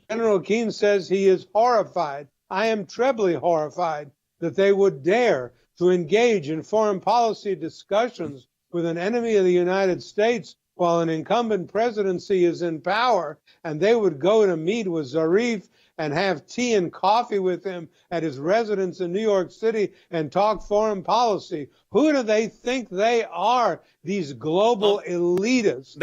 General Keane says he is horrified. I am trebly horrified that they would dare to engage in foreign policy discussions with an enemy of the United States while an incumbent presidency is in power, and they would go to meet with Zarif and have tea and coffee with him at his residence in New York City and talk foreign policy. Who do they think they are, these global elitists?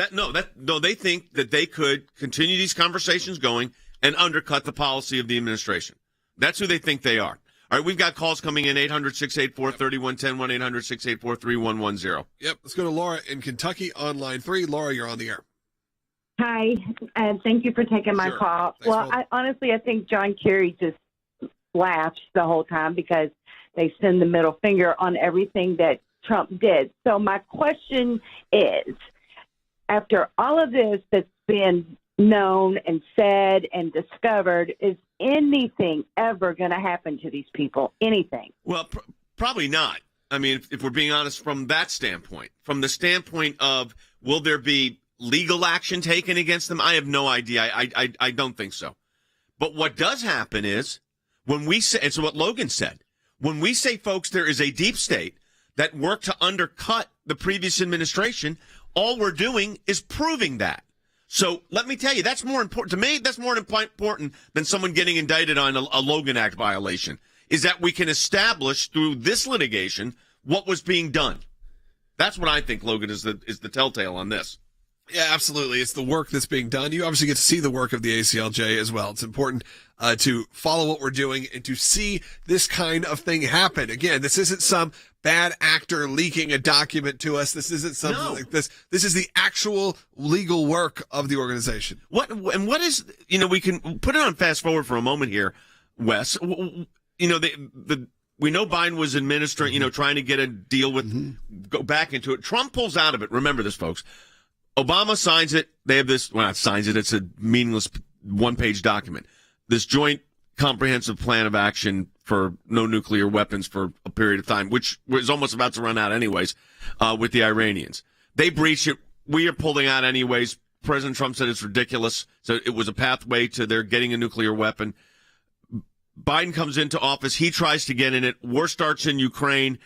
They think that they could continue these conversations going and undercut the policy of the administration. That's who they think they are. All right, we've got calls coming in, 800-684-3110, 1-800-684-3110. Yep, let's go to Laura in Kentucky on line 3. Laura, you're on the air. Hi, and thank you for taking my call. Thanks, well, I think John Kerry just laughs the whole time because they send the middle finger on everything that Trump did. So my question is, after all of this that's been known and said and discovered, is anything ever going to happen to these people? Anything? Well, probably not. I mean, if we're being honest from that standpoint, from the standpoint of will there be legal action taken against them, I have no idea. I don't think so. But what does happen is when we say, and so what Logan said, when we say, folks, there is a deep state that worked to undercut the previous administration, all we're doing is proving that. So let me tell you, that's more important to me. That's more important than someone getting indicted on a Logan Act violation, is that we can establish through this litigation what was being done. That's what I think, Logan, is the telltale on this. Yeah, absolutely. It's the work that's being done. You obviously get to see the work of the ACLJ as well. It's important to follow what we're doing and to see this kind of thing happen. Again, this isn't some bad actor leaking a document to us. This isn't something like this. This is the actual legal work of the organization. What is, we can put it on fast forward for a moment here, Wes. We know Biden was administering, trying to get a deal with, go back into it. Trump pulls out of it. Remember this, folks. Obama signs it. They have this, well, not signs it. It's a meaningless one-page document. This joint comprehensive plan of action for no nuclear weapons for a period of time, which was almost about to run out anyways, with the Iranians. They breach it. We are pulling out anyways. President Trump said it's ridiculous. So it was a pathway to their getting a nuclear weapon. Biden comes into office. He tries to get in it. War starts in Ukraine.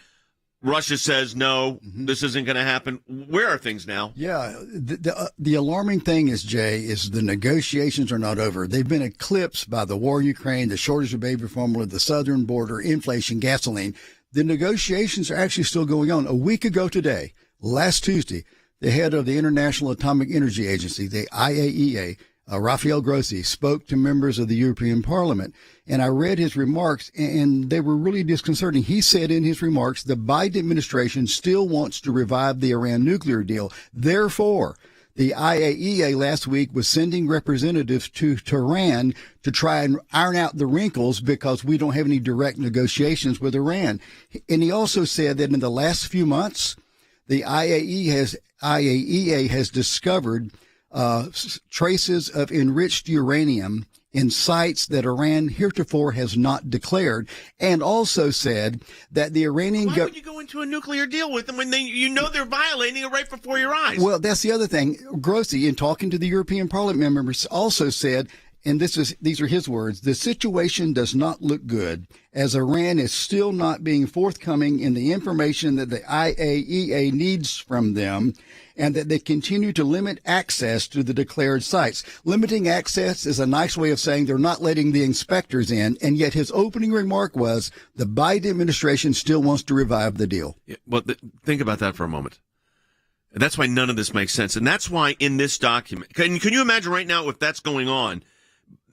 Russia says, no, this isn't going to happen. Where are things now? Yeah. The alarming thing is, Jay, is the negotiations are not over. They've been eclipsed by the war in Ukraine, the shortage of baby formula, the southern border, inflation, gasoline. The negotiations are actually still going on. A week ago today, last Tuesday, the head of the International Atomic Energy Agency, the IAEA, Rafael Grossi, spoke to members of the European Parliament. And I read his remarks, and they were really disconcerting. He said in his remarks, the Biden administration still wants to revive the Iran nuclear deal. Therefore, the IAEA last week was sending representatives to Tehran to try and iron out the wrinkles because we don't have any direct negotiations with Iran. And he also said that in the last few months, the IAEA has discovered traces of enriched uranium in sites that Iran heretofore has not declared, and also said that the Iranian Why would you go into a nuclear deal with them when they're violating it right before your eyes? Well, that's the other thing. Grossi, in talking to the European Parliament members, also said, and these are his words, the situation does not look good as Iran is still not being forthcoming in the information that the IAEA needs from them, and that they continue to limit access to the declared sites. Limiting access is a nice way of saying they're not letting the inspectors in, and yet his opening remark was the Biden administration still wants to revive the deal. Yeah, well, think about that for a moment. That's why none of this makes sense, and that's why in this document, can you imagine right now if that's going on,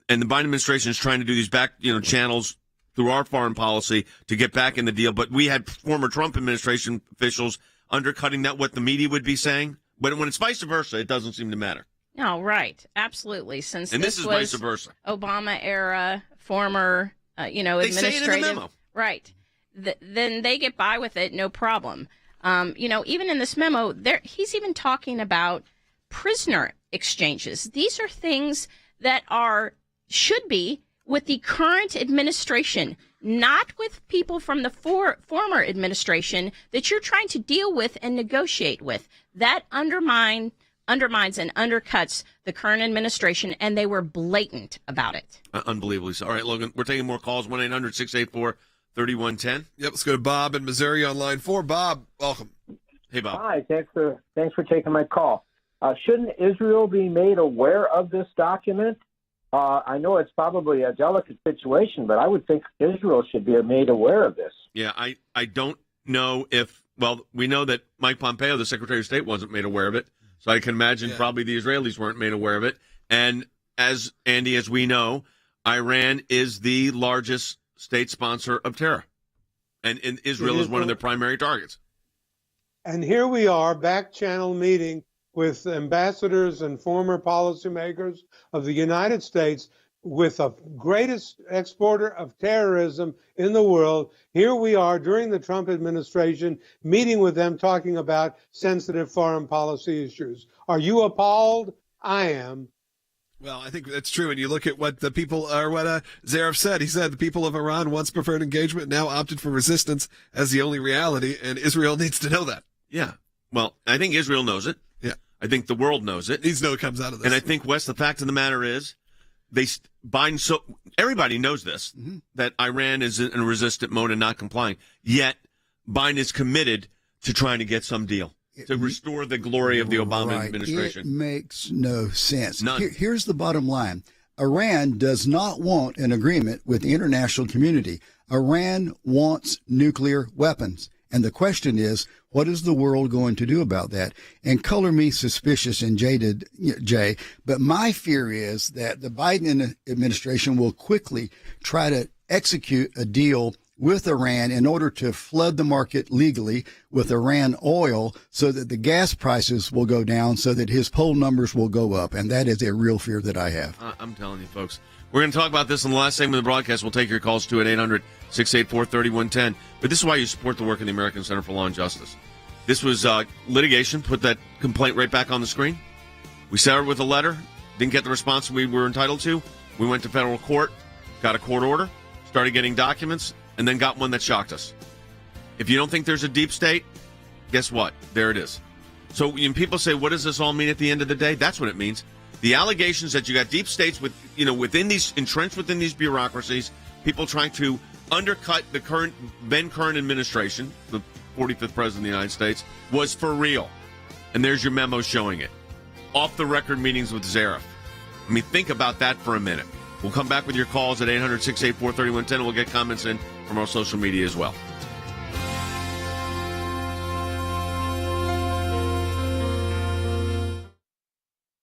and the Biden administration is trying to do these back, channels through our foreign policy to get back in the deal, but we had former Trump administration officials undercutting that, what the media would be saying. But when it's vice versa, it doesn't seem to matter. No, right. Absolutely. And this is vice versa. Obama era, former administrative. Say it in the memo. Right. Then they get by with it, no problem. Even in this memo, he's even talking about prisoner exchanges. These are things that should be with the current administration, not with people from the former administration that you're trying to deal with and negotiate with. That undermines and undercuts the current administration, and they were blatant about it. Unbelievably so. All right, Logan, we're taking more calls, 1-800-684-3110. Yep, let's go to Bob in Missouri on line 4. Bob, welcome. Hey, Bob. Hi, thanks for taking my call. Shouldn't Israel be made aware of this document? I know it's probably a delicate situation, but I would think Israel should be made aware of this. Yeah, I don't know we know that Mike Pompeo, the Secretary of State, wasn't made aware of it. So I can imagine probably the Israelis weren't made aware of it. And as we know, Iran is the largest state sponsor of terror. And Israel is one of their primary targets. And here we are, back channel meeting with ambassadors and former policymakers of the United States with the greatest exporter of terrorism in the world. Here we are during the Trump administration meeting with them, talking about sensitive foreign policy issues. Are you appalled? I am. Well, I think that's true. And you look at what what Zarif said. He said the people of Iran once preferred engagement, now opted for resistance as the only reality, and Israel needs to know that. Yeah. Well, I think Israel knows it. Yeah. I think the world knows it. Needs to know what comes out of this. And I think, Wes, the fact of the matter is, everybody knows this, that Iran is in a resistant mode and not complying. Yet, Biden is committed to trying to get some deal to restore the glory of the Obama administration. It makes no sense. None. Here's the bottom line. Iran does not want an agreement with the international community. Iran wants nuclear weapons. And the question is, what is the world going to do about that? And color me suspicious and jaded, Jay, but my fear is that the Biden administration will quickly try to execute a deal with Iran in order to flood the market legally with Iran oil so that the gas prices will go down, so that his poll numbers will go up. And that is a real fear that I have. I'm telling you, folks. We're going to talk about this in the last segment of the broadcast. We'll take your calls too at 800-684-3110. But this is why you support the work of the American Center for Law and Justice. This was litigation. Put that complaint right back on the screen. We started with a letter. Didn't get the response we were entitled to. We went to federal court, got a court order, started getting documents, and then got one that shocked us. If you don't think there's a deep state, guess what? There it is. So when people say, what does this all mean at the end of the day? That's what it means. The allegations that you got deep states entrenched within these bureaucracies, people trying to undercut the then current administration, the 45th president of the United States, was for real. And there's your memo showing it. Off the record meetings with Zarif. I mean, think about that for a minute. We'll come back with your calls at 800-684-3110, and we'll get comments in from our social media as well.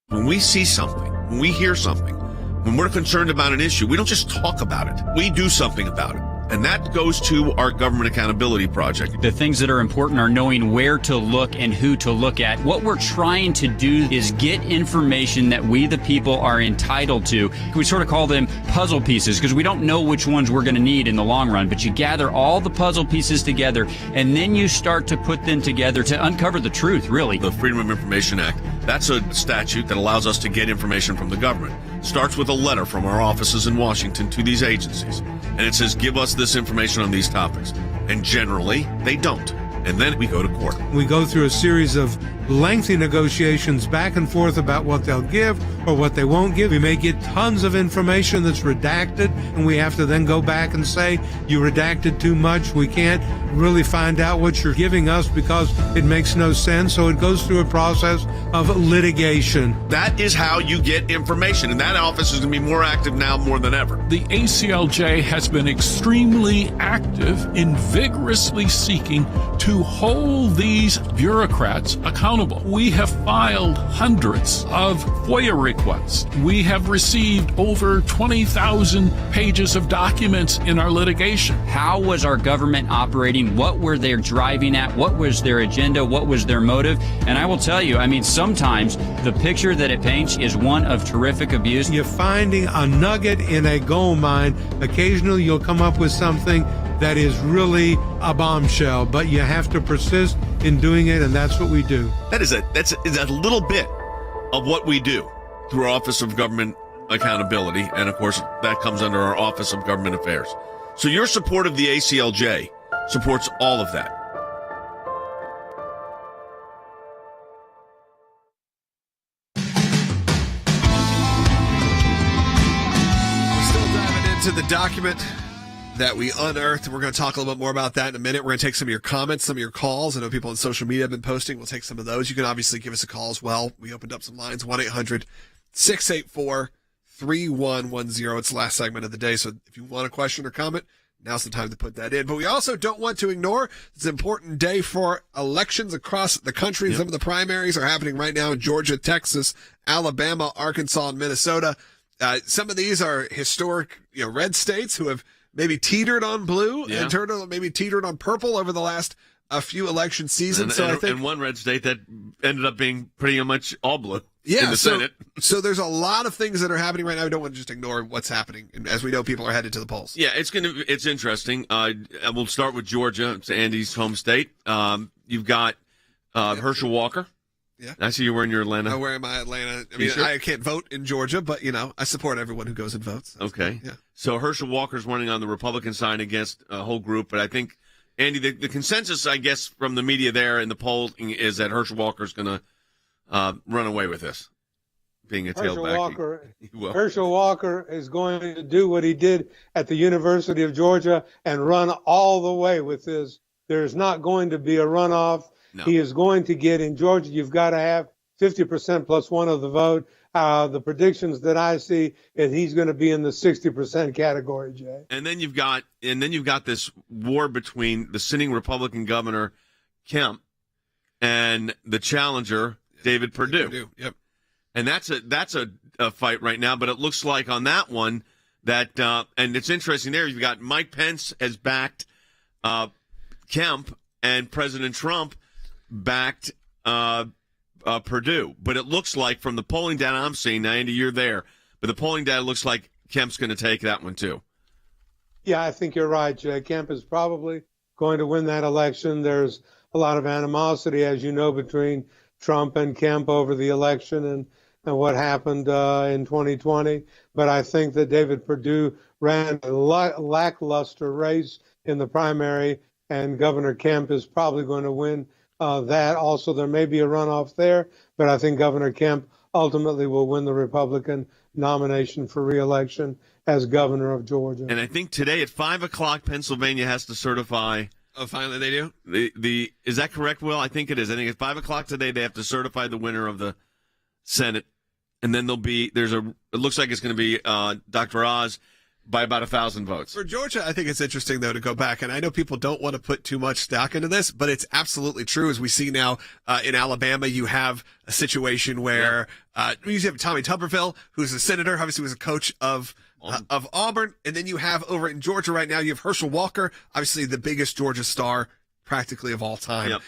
When we see something, when we hear something, when we're concerned about an issue, we don't just talk about it. We do something about it. And that goes to our Government Accountability Project. The things that are important are knowing where to look and who to look at. What we're trying to do is get information that we, the people, are entitled to. We sort of call them puzzle pieces because we don't know which ones we're going to need in the long run. But you gather all the puzzle pieces together, and then you start to put them together to uncover the truth, really. The Freedom of Information Act, that's a statute that allows us to get information from the government. Starts with a letter from our offices in Washington to these agencies. And it says, give us this information on these topics. And generally, they don't. And then we go to court. We go through a series of lengthy negotiations back and forth about what they'll give or what they won't give. We may get tons of information that's redacted, and we have to then go back and say, you redacted too much. We can't really find out what you're giving us because it makes no sense. So it goes through a process of litigation. That is how you get information, and that office is going to be more active now more than ever. The ACLJ has been extremely active in vigorously seeking to hold these bureaucrats accountable accountable. We have filed hundreds of FOIA requests. We have received over 20,000 pages of documents in our litigation. How was our government operating? What were they driving at? What was their agenda? What was their motive? And I will tell you, I mean, sometimes the picture that it paints is one of terrific abuse. You're finding a nugget in a gold mine. Occasionally you'll come up with something that is really a bombshell, but you have to persist in doing it, and that's what we do. That's a little bit of what we do through our Office of Government Accountability, and of course that comes under our Office of Government Affairs. So your support of the ACLJ supports all of that. We're still diving into the document that we unearthed. We're going to talk a little bit more about that in a minute. We're going to take some of your comments, some of your calls. I know people on social media have been posting. We'll take some of those. You can obviously give us a call as well. We opened up some lines, 1-800-684-3110. It's the last segment of the day. So if you want a question or comment, now's the time to put that in. But we also don't want to ignore it's an important day for elections across the country. Yep. Some of the primaries are happening right now in Georgia, Texas, Alabama, Arkansas, and Minnesota. Some of these are historic, red states who have maybe teetered on blue and maybe teetered on purple over the last few election seasons. And, I think and one red state that ended up being pretty much all blue in the Senate. So there's a lot of things that are happening right now. We don't want to just ignore what's happening. And as we know, people are headed to the polls. Yeah, it's interesting. We'll start with Georgia. It's Andy's home state. You've got Herschel Walker. Yeah. I see you're wearing your Atlanta. I'm wearing my Atlanta. I mean, I can't vote in Georgia, but, I support everyone who goes and votes. Okay. Yeah. So Herschel Walker's running on the Republican side against a whole group, but I think, Andy, the consensus, I guess, from the media there and the polling is that Herschel Walker's going to run away with this, being a tailback. Herschel Walker is going to do what he did at the University of Georgia and run all the way with this. There's not going to be a runoff. No. He is going to get in Georgia. You've got to have 50% plus one of the vote. The predictions that I see is he's going to be in the 60% category, Jay. And then you've got this war between the sitting Republican governor Kemp and the challenger David Perdue. Yep. And that's a fight right now. But it looks like on that one that and it's interesting there. You've got Mike Pence has backed Kemp, and President Trump backed Perdue. But it looks like from the polling data I'm seeing, now, Andy, you're there, but the polling data looks like Kemp's going to take that one too. Yeah, I think you're right, Jay. Kemp is probably going to win that election. There's a lot of animosity, as you know, between Trump and Kemp over the election and what happened in 2020. But I think that David Perdue ran a lackluster race in the primary, and Governor Kemp is probably going to win that. Also, there may be a runoff there, but I think Governor Kemp ultimately will win the Republican nomination for re-election as governor of Georgia. And I think today at 5 o'clock, Pennsylvania has to certify. Oh, finally they do? Is that correct, Will? I think it is. I think at 5 o'clock today they have to certify the winner of the Senate. And then it looks like it's going to be Dr. Oz by about 1,000 votes. For Georgia, I think it's interesting, though, to go back. And I know people don't want to put too much stock into this, but it's absolutely true. As we see now in Alabama, you have a situation where you have Tommy Tuberville, who's a senator, obviously was a coach of Auburn. And then you have over in Georgia right now, you have Herschel Walker, obviously the biggest Georgia star practically of all time. Yep.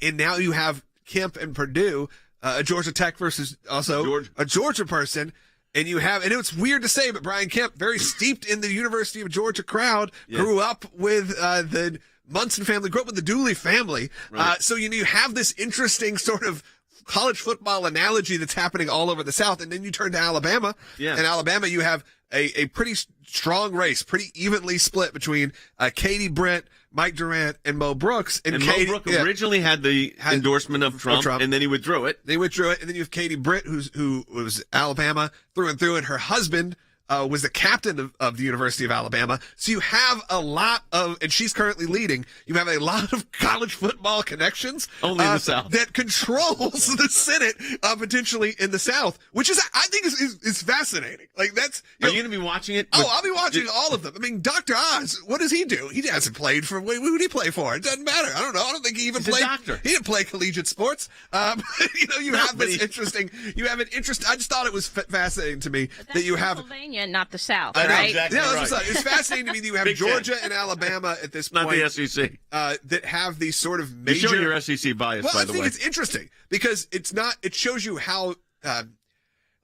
And now you have Kemp and Perdue, a Georgia Tech versus also a Georgia person. And it's weird to say, but Brian Kemp, very steeped in the University of Georgia crowd, grew up with the Munson family, grew up with the Dooley family. Right. So you have this interesting sort of college football analogy that's happening all over the South. And then you turn to Alabama. Yeah. In Alabama, you have a pretty strong race, pretty evenly split between Katie Britt, Mike Durant, and Mo Brooks. And Mo Brooks originally had the endorsement of Trump, and then he withdrew it. And then you have Katie Britt, who was Alabama through and through, and her husband was the captain of the University of Alabama. So you have a lot of, and she's currently leading, you have a lot of college football connections. Only in the South. That controls the Senate, potentially in the South, which is, I think is fascinating. Like that's, Are you going to be watching it? I'll be watching all of them. I mean, Dr. Oz, what does he do? He hasn't played for, who did he play for? It doesn't matter. I don't know. I don't think he even played. He didn't play collegiate sports. You have this interesting, I just thought it was fascinating to me that you have Pennsylvania, not the South, I know, right? exactly It's fascinating to me that you have Georgia and Alabama at this point. Not the SEC. That have these sort of major. You're showing your SEC bias, by the way. I think it's interesting because it shows you how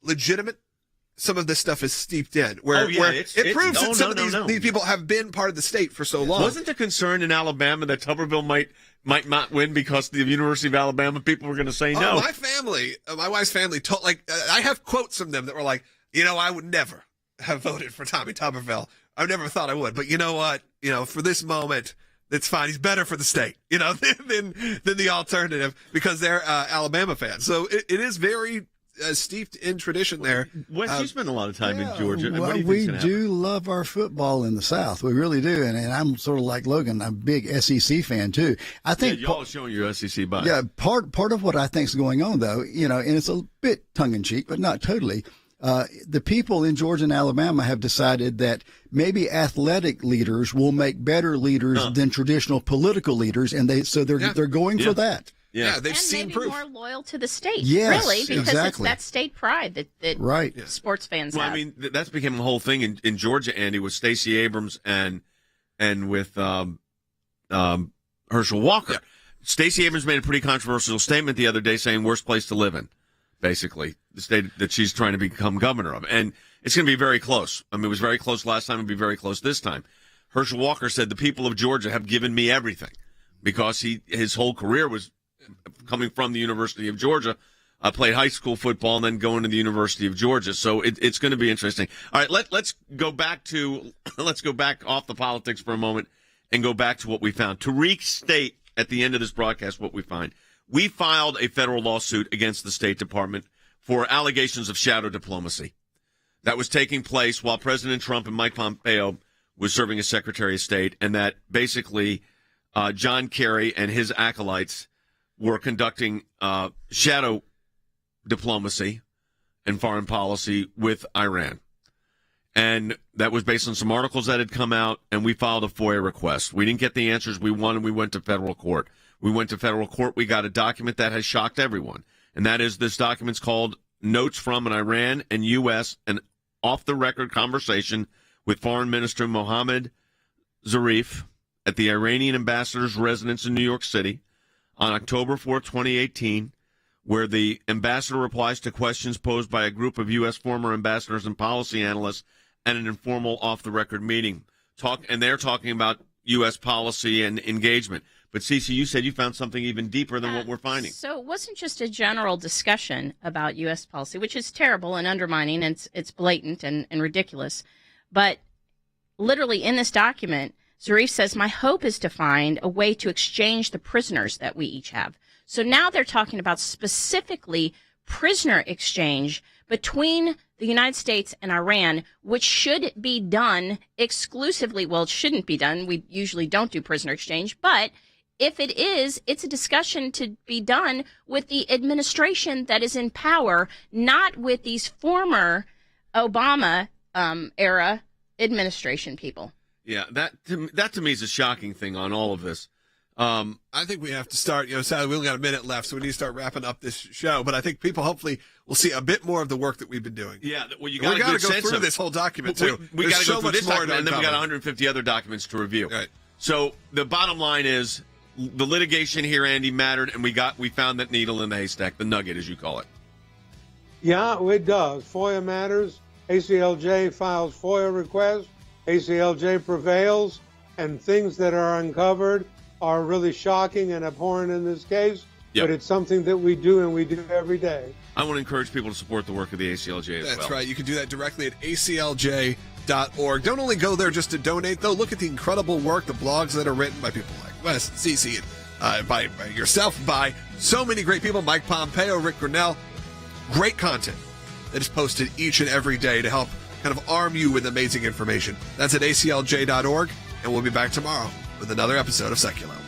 legitimate some of this stuff is steeped in. Where it proves that some of these people have been part of the state for so long. Wasn't the concern in Alabama that Tuberville might not win because the University of Alabama people were going to say no? My family, my wife's family, I have quotes from them that were like, I would never have voted for Tommy Tuberville. I never thought I would, but you know what? For this moment, it's fine. He's better for the state, than the alternative because they're Alabama fans. So it is very steeped in tradition there. Wes, you spend a lot of time in Georgia. Well, we do love our football in the South. We really do. And I'm sort of like Logan. I'm a big SEC fan, too. I think y'all are showing your SEC bias. Yeah, part of what I think is going on, though, and it's a bit tongue-in-cheek, but not totally, the people in Georgia and Alabama have decided that maybe athletic leaders will make better leaders than traditional political leaders, and they're going for that. Yeah, they've seen maybe proof. more loyal to the state, yes, really, because exactly. it's that state pride that sports fans have. I mean, that's become a whole thing in Georgia, Andy, with Stacey Abrams and with Herschel Walker. Yeah. Stacey Abrams made a pretty controversial statement the other day saying worst place to live in, basically, the state that she's trying to become governor of. And it's going to be very close. I mean, it was very close last time. It'll be very close this time. Herschel Walker said the people of Georgia have given me everything because his whole career was coming from the University of Georgia. I played high school football and then going to the University of Georgia. So it's going to be interesting. All right, let's go back off the politics for a moment and go back to what we found. To restate at the end of this broadcast what we find. We filed a federal lawsuit against the State Department for allegations of shadow diplomacy that was taking place while President Trump and Mike Pompeo was serving as Secretary of State, and that basically John Kerry and his acolytes were conducting shadow diplomacy and foreign policy with Iran. And that was based on some articles that had come out, and we filed a FOIA request. We didn't get the answers we wanted. We went to federal court. We got a document that has shocked everyone, and that is this document's called Notes from an Iran and U.S. an off-the-record conversation with Foreign Minister Mohamad Zarif at the Iranian ambassador's residence in New York City on October 4, 2018, where the ambassador replies to questions posed by a group of U.S. former ambassadors and policy analysts at an informal off-the-record meeting. And they're talking about U.S. policy and engagement. But, Cece, you said you found something even deeper than what we're finding. So it wasn't just a general discussion about U.S. policy, which is terrible and undermining, and it's blatant and ridiculous. But literally in this document, Zarif says, my hope is to find a way to exchange the prisoners that we each have. So now they're talking about specifically prisoner exchange between the United States and Iran, which should be done exclusively. Well, it shouldn't be done. We usually don't do prisoner exchange. But if it is, it's a discussion to be done with the administration that is in power, not with these former Obama era administration people. Yeah, that to me is a shocking thing on all of this. I think we have to start, sadly we only got a minute left, so we need to start wrapping up this show. But I think people hopefully will see a bit more of the work that we've been doing. Yeah, well, we got to go through this whole document, too. We got to go through this more document, and then we got 150 other documents to review. Right. So the bottom line is the litigation here, Andy, mattered, and we found that needle in the haystack, the nugget, as you call it. Yeah, it does. FOIA matters. ACLJ files FOIA requests. ACLJ prevails, and things that are uncovered are really shocking and abhorrent in this case, but it's something that we do, and we do every day. I want to encourage people to support the work of the ACLJ as well. That's right. You can do that directly at aclj.org. Don't only go there just to donate, though. Look at the incredible work, the blogs that are written by people like Wes, Cece, and by yourself, by so many great people, Mike Pompeo, Rick Grinnell. Great content that is posted each and every day to help kind of arm you with amazing information. That's at aclj.org, and we'll be back tomorrow with another episode of Sekulow.